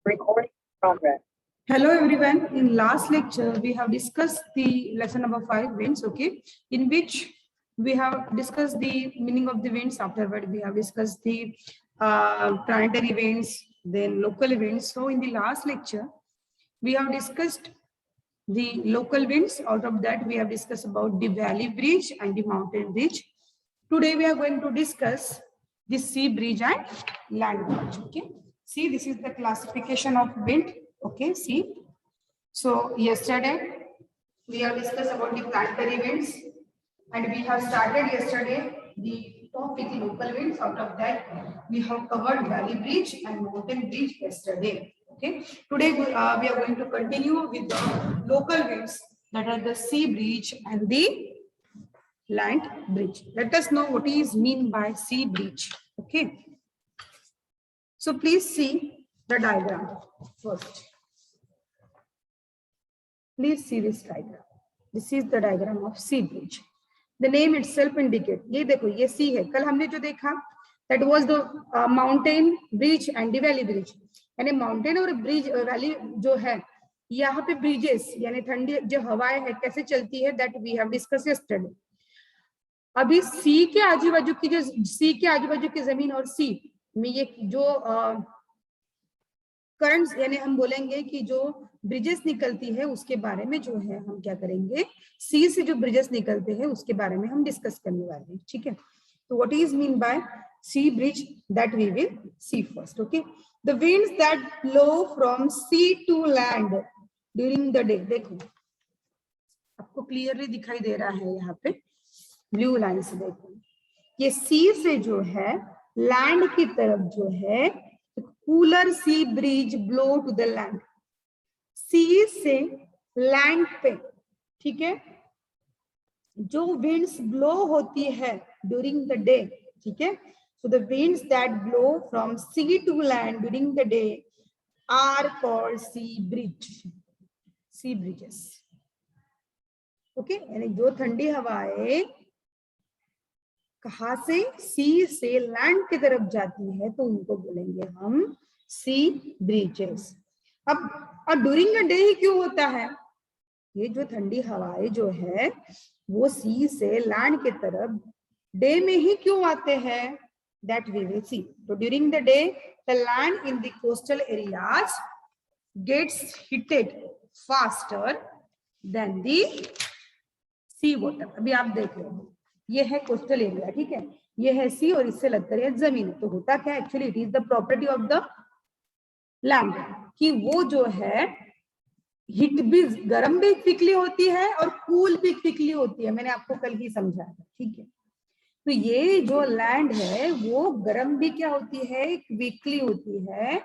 Recording progress. Hello everyone. In last lecture, we have discussed the lesson number 5, winds, okay, in which we have discussed the meaning of the winds. Afterward, we have discussed the planetary winds, then local winds. So in the last lecture, we have discussed the local winds. Out of that, we have discussed about the valley bridge and the mountain bridge. Today, we are going to discuss the sea bridge and land bridge, okay. See, this is the classification of wind. Okay, see. So yesterday we have discussed about the planetary winds, and we have started yesterday the topic local winds. Out of that, we have covered valley bridge and mountain bridge yesterday. Okay. Today we are going to continue with the local winds, that are the sea bridge and the land bridge. Let us know what is mean by sea bridge. Okay. So please see the diagram first. Please see this diagram. This is the diagram of sea bridge. The name itself indicates. ये देखो ये sea है. कल हमने जो देखा that was the mountain bridge and the valley bridge. यानी mountain और bridge valley जो है यहाँ पे bridges यानी ठंडी जो हवाएं है कैसे चलती है that we have discussed yesterday. अभी sea के आजू बाजू की जो sea के आजू बाजू की जमीन और sea में ये जो करंट्स यानी हम बोलेंगे कि जो ब्रिजेस निकलती है उसके बारे में जो है हम क्या करेंगे सी से जो ब्रिजेस निकलते हैं उसके बारे में हम डिस्कस करने वाले हैं. ठीक है. तो what is mean by sea breeze that we will see first. Okay. The winds that blow from sea to land during the day. देखो आपको क्लियरली दिखाई दे रहा है यहाँ पे ब्लू लाइन से. देखो ये सी से जो है लैंड की तरफ जो है cooler sea breeze blow to the land. Sea से लैंड पे ठीक है जो विंड्स ब्लो होती है ड्यूरिंग द डे. ठीक है. So the winds that blow from sea to land during the day are called sea breeze. Sea breezes. Okay. यानी जो ठंडी हवाएं कहाँ से सी से लैंड की तरफ जाती है तो उनको बोलेंगे हम सी ब्रिजेस. अब और ड्यूरिंग द डे ही क्यों होता है? ये जो ठंडी हवाएं जो है वो सी से लैंड की तरफ डे में ही क्यों आते हैं दैट वी विल सी. तो during the day the land in the coastal areas gets heated faster than the sea water. अभी आप देख रहे हो ये है कोस्टल एरिया. ठीक है. ये है सी और इससे लगता है जमीन. तो होता क्या actually it is the property of the land कि वो जो है हीट भी गर्म भी क्विकली होती है और कूल भी क्विकली होती है. मैंने आपको कल ही समझाया था. ठीक है. तो ये जो लैंड है वो गर्म भी क्या होती है क्विकली होती है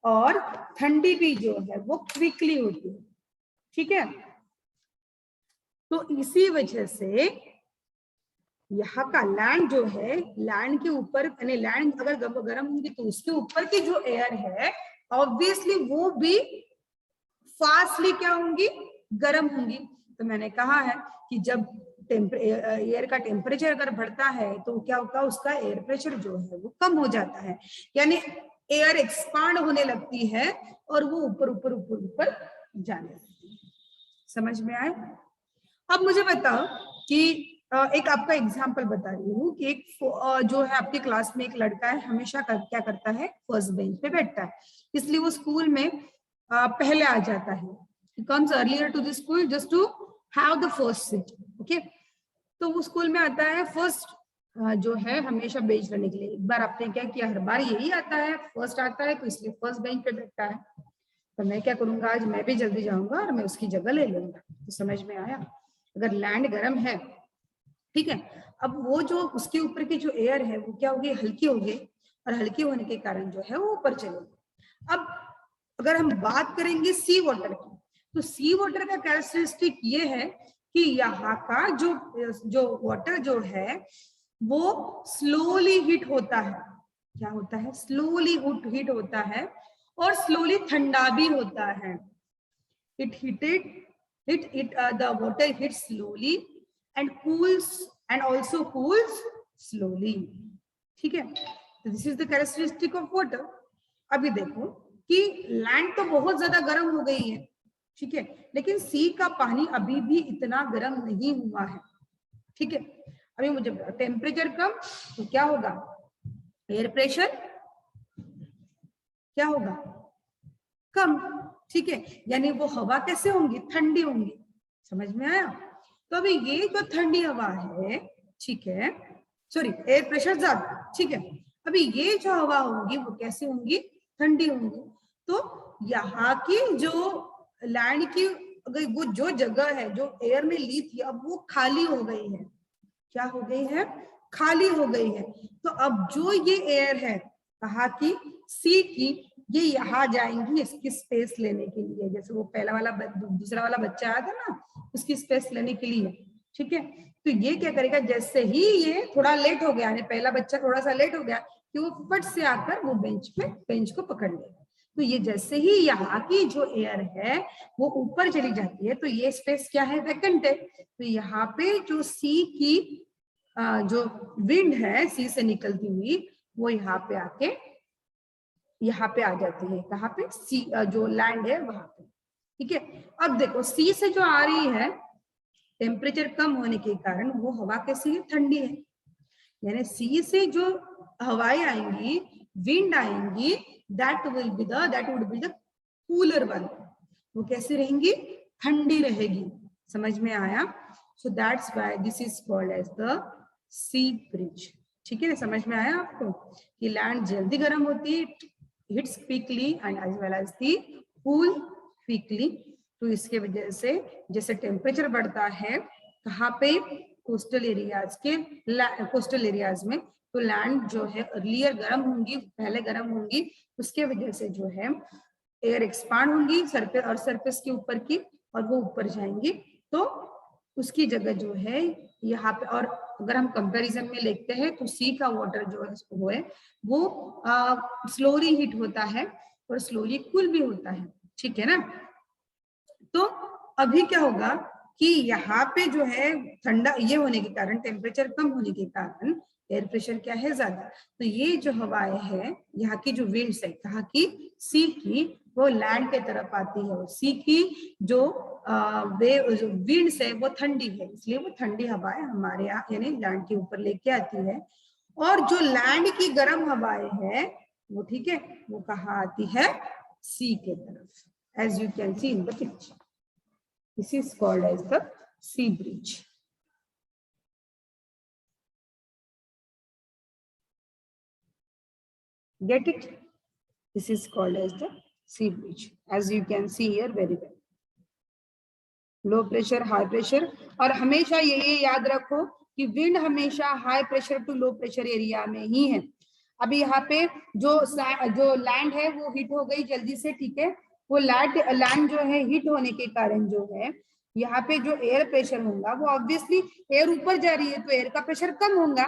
और ठंडी भी जो है वो क्विकली होती है. ठीक है. तो इसी वजह से यहाँ का लैंड जो है लैंड के ऊपर यानी लैंड अगर गर्म होगी तो उसके ऊपर की जो एयर है ऑब्वियसली वो भी फास्टली क्या होंगी गर्म होंगी. तो मैंने कहा है कि जब एयर का टेम्परेचर अगर बढ़ता है तो क्या होगा उसका एयर प्रेशर जो है वो कम हो जाता है यानी एयर एक्सपांड होने लगती है और वो ऊपर ऊपर ऊपर ऊपर जाने लगती है. समझ में आए? अब मुझे बताओ कि एक आपका एग्जाम्पल बता रही हूँ कि एक जो है आपके क्लास में एक लड़का है हमेशा क्या करता है फर्स्ट बेंच पे बैठता है इसलिए वो स्कूल में पहले आ जाता है. He comes earlier to the school just to have the first seat. Okay. तो वो स्कूल में आता है फर्स्ट जो है हमेशा बेंच लेने के लिए. एक बार आपने क्या किया हर बार यही आता है फर्स्ट आता है तो इसलिए फर्स्ट बेंच पे बैठता है. तो मैं क्या करूंगा आज मैं भी जल्दी जाऊंगा और मैं उसकी जगह ले लूंगा. तो समझ में आया? अगर लैंड गर्म है ठीक है अब वो जो उसके ऊपर की जो एयर है वो क्या होगी हल्की होगी और हल्की होने के कारण जो है वो ऊपर चलेगी. अब अगर हम बात करेंगे सी वाटर की तो सी वाटर का कैरेक्टरिस्टिक ये है कि यहाँ का जो वाटर जो है वो स्लोली हीट होता है. क्या होता है? स्लोली हीट होता है और स्लोली ठंडा भी होता है. The water heats slowly and cools and also cools slowly. ठीक है. So this is the characteristic of water. अभी देखो कि लैंड तो बहुत ज्यादा गर्म हो गई है, ठीक है, लेकिन सी का पानी अभी भी इतना गर्म नहीं हुआ है, ठीक है। अभी मुझे टेम्परेचर कम तो क्या होगा, एयर प्रेशर क्या होगा, कम, ठीक है, यानी वो हवा कैसे होंगी, ठंडी होंगी, समझ में आया। तो अभी ये जो ठंडी हवा है, ठीक है, सॉरी एयर प्रेशर ज्यादा, ठीक है, अभी ये जो हवा होंगी वो कैसे होंगी, ठंडी होंगी। तो यहाँ की जो लैंड की अगर वो जो जगह है जो एयर में ली थी अब वो खाली हो गई है, क्या हो गई है, खाली हो गई है। तो अब जो ये एयर है कहा कि सी की, ये यहाँ जाएंगी इसकी स्पेस लेने के लिए, जैसे वो पहला वाला दूसरा वाला बच्चा आया था ना उसकी स्पेस लेने के लिए, ठीक है। तो ये क्या करेगा, जैसे ही ये थोड़ा लेट हो गया, यानी पहला बच्चा थोड़ा सा लेट हो गया कि वो फट से आकर वो बेंच को पकड़ लेगा। तो ये जैसे ही यहाँ की जो एयर है वो ऊपर चली जाती है तो ये स्पेस क्या है, वैकेंट है। तो यहाँ पे जो सी की जो विंड है सी से निकलती हुई वो यहाँ पे आके यहाँ पे आ जाती है, कहाँ पे, सी जो लैंड है वहां पे, ठीक है। अब देखो सी से जो आ रही है टेम्परेचर कम होने के कारण वो हवा कैसी है, ठंडी है, यानी सी से जो हवाएं आएंगी, विंड आएंगी, that would be the cooler one, वो कैसी रहेंगी, ठंडी रहेगी, समझ में आया। So that's why this is called as the sea breeze, ठीक है ना, समझ में आया आपको कि लैंड जल्दी गर्म होती है, heats quickly and as well as the cool quickly. तो इसके वजह से जैसे टेम्परेचर बढ़ता है कहाँ पे, कोस्टल एरियाज में, तो लैंड जो है अर्लियर गर्म होंगी, पहले गर्म होंगी, उसके वजह से जो है एयर एक्सपांड होंगी सरफेस और सरफेस के ऊपर की, और वो ऊपर जाएंगी, तो उसकी जगह जो है यहाँ पे। और अगर हम कंपैरिजन में देखते हैं तो सी का वाटर जो है वो स्लोली हीट होता है और स्लोली कूल भी होता है, ठीक है ना। तो अभी क्या होगा कि यहाँ पे जो है ठंडा ये होने के कारण, टेम्परेचर कम होने के कारण एयर प्रेशर क्या है, ज्यादा। तो ये जो हवाएं है यहाँ की जो विंड्स है कहाँ की, सी की, वो लैंड के तरफ आती है, और सी की जो विंड्स है वो ठंडी है, इसलिए वो ठंडी हवाएं हमारे यहाँ यानी लैंड के ऊपर लेके आती है। और जो लैंड की गर्म हवाएं है वो, ठीक है, वो कहाँ आती है, सी के तरफ, as you can see in the picture. This is called as the sea bridge. Get it? This is called as the sea bridge. As you can see here very well. Low pressure, high pressure, और हमेशा ये याद रखो कि wind हमेशा high pressure to low pressure area में ही है। अभी यहाँ पे जो लैंड है वो हिट हो गई जल्दी से, ठीक है, वो लैंड जो है हिट होने के कारण जो है यहाँ पे जो एयर प्रेशर होगा वो ऑब्वियसली एयर ऊपर जा रही है तो एयर का प्रेशर कम होगा।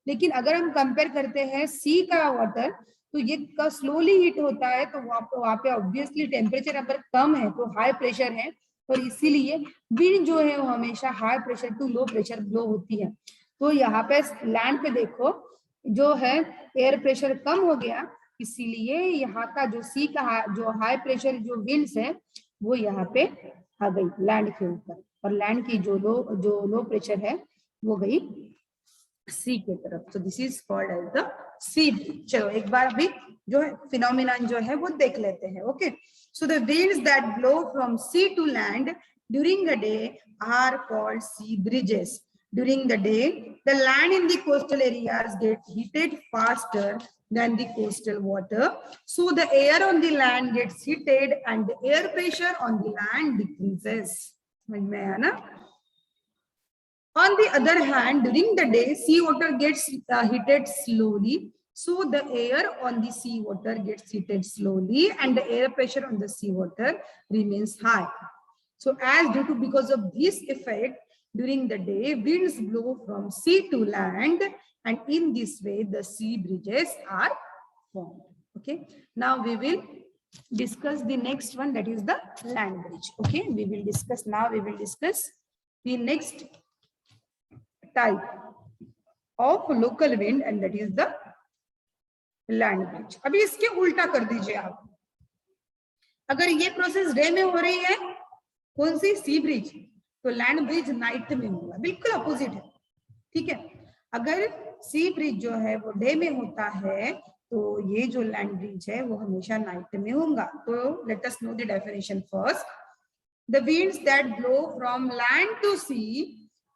लेकिन अगर हम कंपेयर करते हैं सी का वाटर तो ये स्लोली हिट होता है, तो वहाँ पे ऑब्वियसली टेम्परेचर अगर कम है तो हाई प्रेशर है, और इसीलिए विंड जो है वो हमेशा high pressure to low pressure blow होती है। तो यहाँ पे लैंड पे देखो जो है एयर प्रेशर कम हो गया, इसीलिए यहाँ का जो सी का जो हाई प्रेशर जो विंड्स है वो यहाँ पे आ गई लैंड के ऊपर, और लैंड की जो लो प्रेशर है वो गई सी के तरफ। तो this is called as the sea breeze. चलो एक बार अभी जो है फिनोमिनन जो है वो देख लेते हैं। Okay, so the winds that blow from sea to land during the day are called sea bridges. During the day, the land in the coastal areas get heated faster than the coastal water, so the air on the land gets heated and the air pressure on the land decreases. समझ में आया ना? On the other hand, during the day, seawater gets heated slowly. So the air on the seawater gets heated slowly and the air pressure on the seawater remains high. So because of this effect, during the day, winds blow from sea to land, and in this way, the sea bridges are formed. Okay. Now we will discuss the next one, that is the land bridge. Okay. We will discuss the next type of local wind, and that is the land bridge. अभी इसके उल्टा कर दीजिए आप, अगर ये process day में हो रही है, कौन सी, सी ब्रिज, तो लैंड ब्रिज नाइट में होगा, बिल्कुल अपोजिट है, ठीक है। अगर सी ब्रिज जो है वो डे में होता है तो ये जो लैंड ब्रिज है वो हमेशा नाइट में होगा। तो let us know the definition first. The winds that blow from land to sea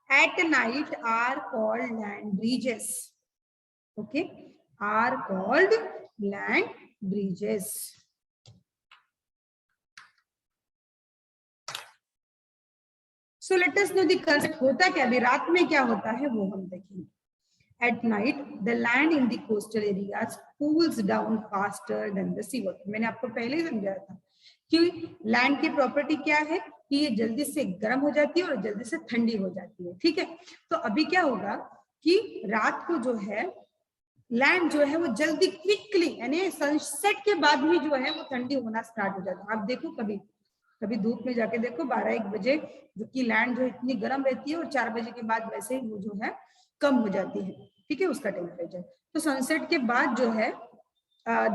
at night are called land breezes. Okay, are called land breezes. So let us know the concept. होता क्या, अभी रात में क्या होता है वो हम देखेंगे। At night, the land in the coastal areas cools down faster than the sea water. मैंने आपको पहले ही समझाया था कि लैंड की प्रॉपर्टी क्या है कि ये जल्दी से गर्म हो जाती है और जल्दी से ठंडी हो जाती है, ठीक है। तो अभी क्या होगा कि रात को जो है लैंड जो है वो जल्दी क्विकली, यानी सनसेट के बाद ही जो है वो ठंडी होना स्टार्ट हो जाता है। आप देखो कभी कभी धूप में जाके देखो 12-1 बजे जो कि लैंड जो इतनी गर्म रहती है और 4 बजे के बाद वैसे ही वो जो है कम हो जाती है, ठीक है, उसका टेम्परेचर। तो सनसेट के बाद जो है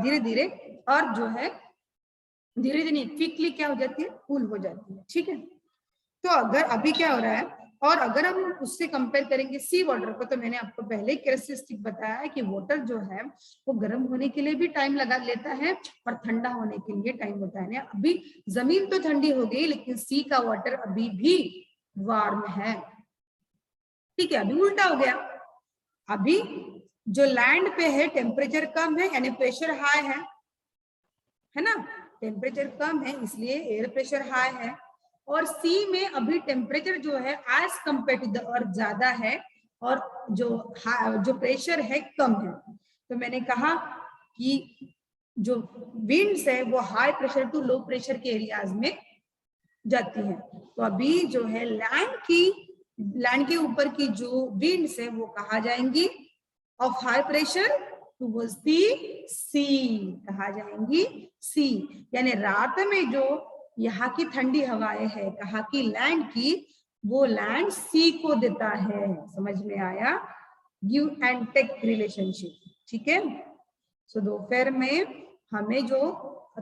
धीरे धीरे और जो है धीरे धीरे क्विकली क्या हो जाती है, कूल हो जाती है, ठीक है। तो अगर अभी क्या हो रहा है, और अगर हम उससे कंपेयर करेंगे सी वाटर को, तो मैंने आपको पहले कैरेक्टरिस्टिक बताया है कि वाटर जो है वो गर्म होने के लिए भी टाइम लगा लेता है और ठंडा होने के लिए टाइम होता है। अभी जमीन तो ठंडी हो गई लेकिन सी का वाटर अभी भी वार्म है, ठीक है। अभी उल्टा हो गया, अभी जो लैंड पे है टेम्परेचर कम है यानी प्रेशर हाई है ना, टेम्परेचर कम है इसलिए एयर प्रेशर हाई है, और सी में अभी टेम्परेचर जो है as compare to the earth ज्यादा है और जो प्रेशर है कम है। तो मैंने कहा कि जो विंड्स है वो high pressure to low pressure के एरियाज में जाती है। तो अभी जो है लैंड के ऊपर की जो विंड्स है वो कहा जाएंगी of high pressure towards the sea, कहा जाएंगी सी, यानी रात में जो यहाँ की ठंडी हवाएं है कहा की लैंड की, वो लैंड सी को देता है। समझ में आया, गिव एंड टेक रिलेशनशिप, ठीक है। सो दोपहर में हमें जो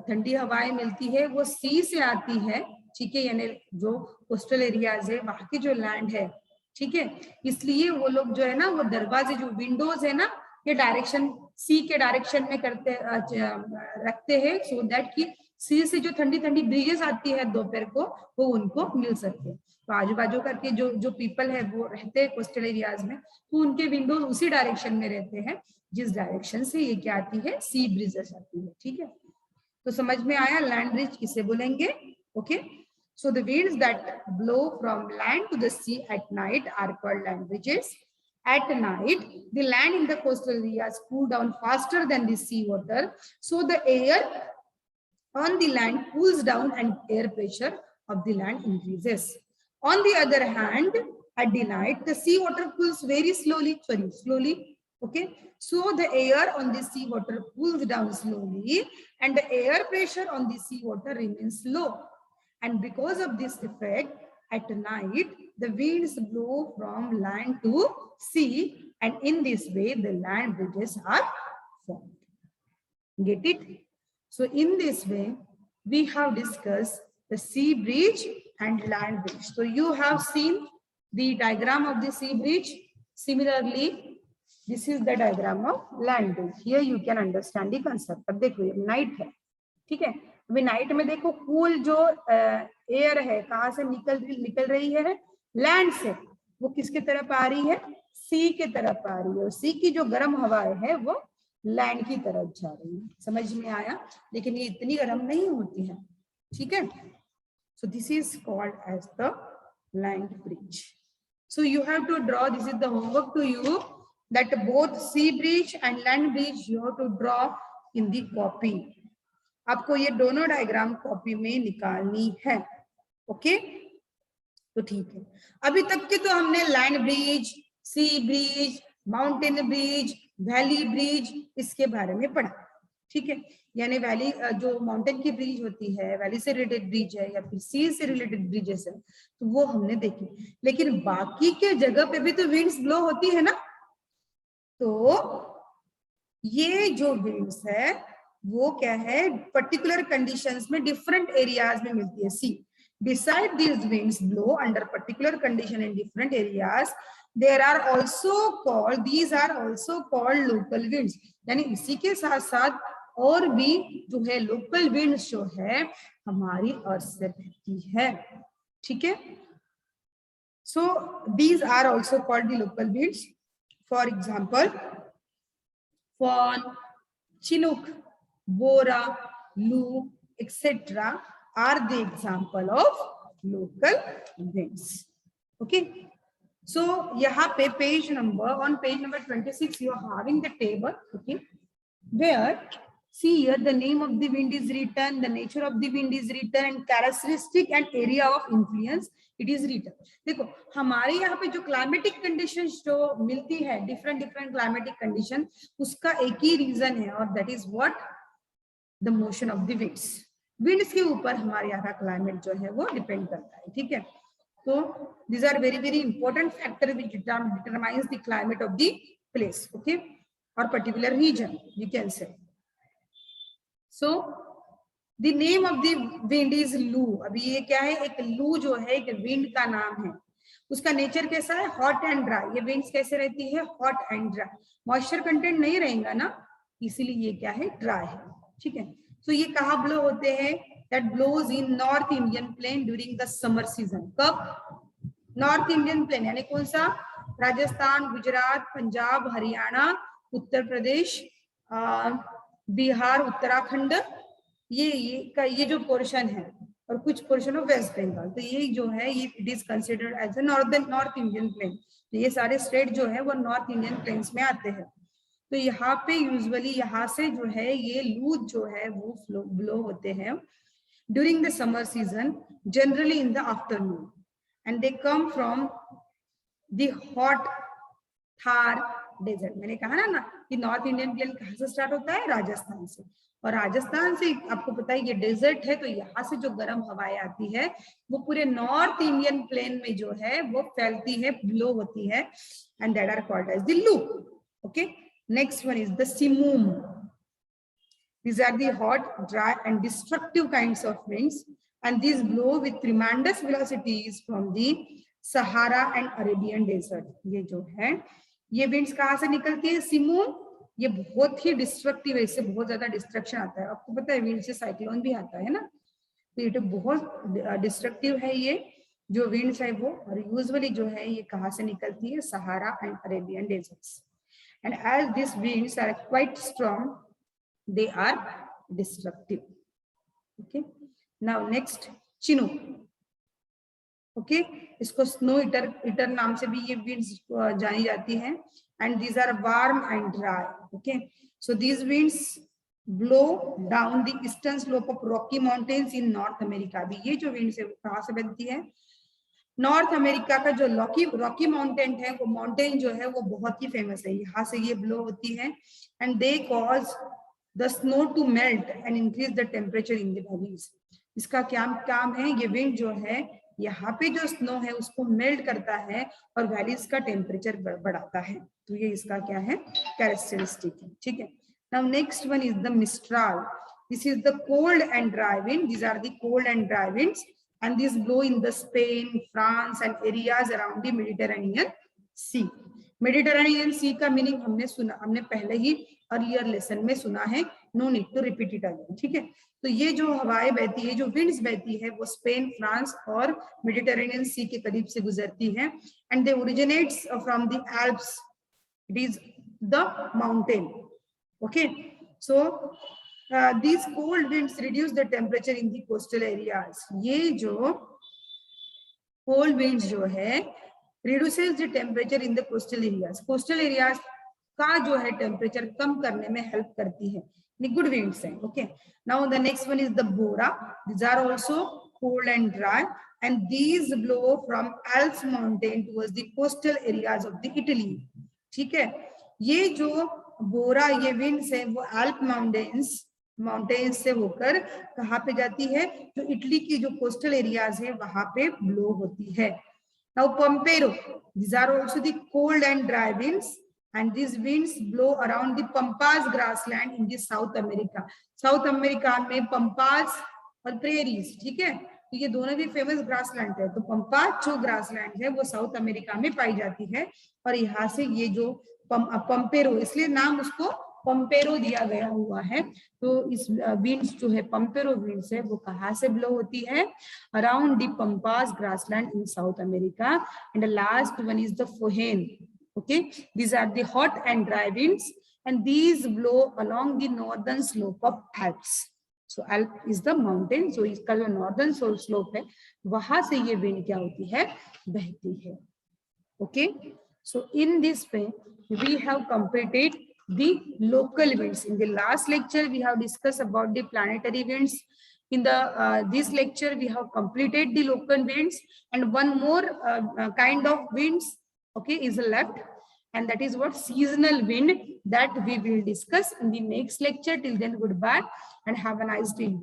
ठंडी हवाएं मिलती है वो सी से आती है, ठीक है, यानी जो कोस्टल एरियाज है वहां की जो लैंड है, ठीक है। इसलिए वो लोग जो है ना वो दरवाजे जो विंडोज है ना ये डायरेक्शन सी के डायरेक्शन में करते रखते हैं, सो दैट की सी से जो ठंडी ठंडी ब्रीजेस आती है दोपहर को वो उनको मिल सके। तो आजू बाजू करके जो पीपल है वो रहते हैं कोस्टल एरियाज में, तो उनके विंडोज उसी डायरेक्शन में रहते हैं जिस डायरेक्शन से ये क्या आती है, सी ब्रीजेस आती है, ठीक है। तो समझ में आया लैंड ब्रिज किसे बोलेंगे, okay. So the winds that blow from land to the sea at night are called land bridges. At night, the land in the coastal areas cool down faster than the sea water, so the air on the land cools down and air pressure of the land increases. On the other hand, at the night, the sea water cools very slowly, okay. So the air on the sea water cools down slowly and the air pressure on the sea water remains low. And because of this effect, at night, the winds blow from land to sea, and in this way, the land bridges are formed. Get it? So in this way, we have discussed the sea bridge and land bridge. So you have seen the diagram of the sea bridge. Similarly, this is the diagram of land bridge. Here you can understand the concept. अब देखो night है, ठीक है। अभी night में देखो cool जो air है कहाँ से निकल रही है, लैंड से, वो किसके तरफ आ रही है, सी के तरफ आ रही है, और सी की जो गर्म हवाएं है वो लैंड की तरफ जा रही है। समझ में आया, लेकिन ये इतनी गर्म नहीं होती है, ठीक है। So this is called as the land breeze. So you have to draw, this is the homework to you, that both sea breeze and land breeze you have to draw in the copy. आपको ये दोनों diagram copy में निकालनी है, okay. तो ठीक है, अभी तक के तो हमने land breeze, sea breeze, mountain breeze, valley breeze इसके बारे में पढ़ा, ठीक है। यानी वैली जो माउंटेन की ब्रिज होती है, वैली से रिलेटेड ब्रिज है या फिर सी से रिलेटेड ब्रिजेस है, तो वो हमने देखी। लेकिन बाकी के जगह पे भी तो विंड्स ब्लो होती है ना, तो ये जो विंड्स है वो क्या है, पर्टिकुलर कंडीशंस में डिफरेंट एरियाज में मिलती है। सी beside these winds blow under particular condition in different areas, there are also called, these are also called local winds। यानी इसी के साथ साथ और भी जो है लोकल विंड्स जो है हमारी अर्थ से बहती है, ठीक है। So these are also called the local winds. For example, Fawn, Chinook, Bora, Lu, etc. are the example of local winds. Okay. So यहाँ पे page number, on page number 26 you are having the table, okay, where see here the name of the wind is written, the nature of the wind is written, and characteristic and area of influence it is written। देखो हमारे यहाँ पे जो climatic conditions जो मिलती है, different climatic condition, उसका एक ही रीजन है और that is what, the motion of the winds. Winds के ऊपर हमारे यहाँ का क्लाइमेट जो है वो डिपेंड करता है, ठीक है। So these are very important factor which determines the climate of the place, okay, or particular region you can say। So the name of the wind is Lu। अभी ये क्या है, एक लू जो है एक विंड का नाम है। उसका नेचर कैसा है, हॉट एंड ड्राई। ये विंड्स कैसे रहती है, hot and dry, moisture content नहीं रहेगा ना, इसीलिए ये क्या है, ड्राई है, ठीक है। तो ये कहाँ ब्लो होते हैं, that blows in North Indian plain during the summer season। कब, नॉर्थ इंडियन प्लेन यानी कौन सा, राजस्थान, गुजरात, पंजाब, हरियाणा, उत्तर प्रदेश, बिहार, उत्तराखंड, ये जो पोर्शन है, और कुछ पोर्शन ऑफ वेस्ट बंगाल। तो ये जो है ये it is considered as a north Indian plain. तो ये सारे स्टेट जो है वो नॉर्थ इंडियन प्लेन्स में आते हैं। तो यहाँ पे यूजुअली यहाँ से जो है ये लू जो है वो ब्लो होते हैं during the summer season, generally in the afternoon, and they come from the hot Thar desert. मैंने कहा ना कि नॉर्थ इंडियन प्लेन कहाँ से स्टार्ट होता है, राजस्थान से, और राजस्थान से आपको पता है ये डेजर्ट है, तो यहाँ से जो गर्म हवाएं आती है वो पूरे नॉर्थ इंडियन प्लेन में जो है वो फैलती है, ब्लो होती है, and that are called as the loo. Okay, next one is the simoom। These are the hot, dry and destructive kinds of winds, and these blow with tremendous velocities from the Sahara and Arabian desert। ये जो है ये winds कहाँ से निकलती है, सिमूम। ये बहुत ही डिस्ट्रक्टिव है, इससे बहुत ज्यादा डिस्ट्रक्शन आता है। आपको पता है विंड से साइक्लोन भी आता है ना, तो ये तो बहुत डिस्ट्रक्टिव है ये जो विंड्स है वो। और यूजुअली जो है ये कहाँ से निकलती है, Sahara and Arabian deserts. And as these winds are quite strong, they are destructive। Okay, now next Chinook। Okay, इसको स्नो ईटर नाम से भी ये winds जानी जाती हैं, and these are warm and dry। Okay, so these winds blow down the eastern slope of Rocky Mountains in North America। भी ये जो winds है वो कहाँ से बनती है, नॉर्थ अमेरिका का जो रॉकी माउंटेन है, वो माउंटेन जो है वो बहुत ही फेमस है, यहाँ से ये ब्लो होती है, and they cause the snow to melt and increase the temperature in the valleys. इसका क्या काम है, ये विंड जो है यहाँ पे जो स्नो है उसको मेल्ट करता है और वैलीज का टेम्परेचर बढ़ाता है। तो ये इसका क्या है, कैरेक्टरिस्टिक है, ठीक है। Now next one is the mistral. This is the cold and dry wind. These are the cold and dry winds, and these blow in the Spain, France and areas around the Mediterranean Sea। Mediterranean Sea का meaning हमने पहले ही earlier lesson में सुना है, no need to repeat it again, ठीक है। तो ये जो हवाएं बहती है, जो विंड्स बहती है, वो स्पेन, फ्रांस और मेडिटेरेनियन सी के करीब से गुजरती है, and they originates from the Alps, it is the mountain. Okay, so these cold winds reduce the temperature in the coastal areas। ये जो cold winds जो है reduces the temperature in the coastal areas। coastal areas का जो है temperature कम करने में help करती है, गुड विंड्स हैं। Okay, now the next one is the Bora. these are also cold and dry, and these blow from Alps mountain towards the coastal areas of the Italy। ठीक है, ये जो बोरा ये विंड्स है वो एल्प माउंटेन्स से होकर कहाँ पे जाती है, जो इटली की जो कोस्टल एरियाज है वहां पे ब्लो होती है। Now pampero, these are also the cold and dry winds, and these winds blow around the Pampas grassland in the South America. South America में Pampas और prairies, ठीक है, तो ये दोनों भी फेमस ग्रासलैंड है। तो पंपास जो ग्रासलैंड है वो साउथ अमेरिका में पाई जाती है, और यहाँ से ये जो पंपेरो, इसलिए नाम उसको पंपेरो दिया गया हुआ है। तो इस विंड्स जो है पंपेरो विंड्स है वो कहाँ से ब्लो होती है? Around the pampas grassland in South America. And the last one is the foehn. Okay, these are the hot and dry winds, and these blow along the northern slope of Alps. So Alp is the mountain, so इसका जो northern slope है वहां से ये wind क्या होती है? बहती है। Okay, so in this way we have completed the local winds. In the last lecture we have discussed about the planetary winds. In the this lecture we have completed the local winds, and one more kind of winds, okay, is left, and that is what? Seasonal wind, that we will discuss in the next lecture. Till then, goodbye and have a nice day.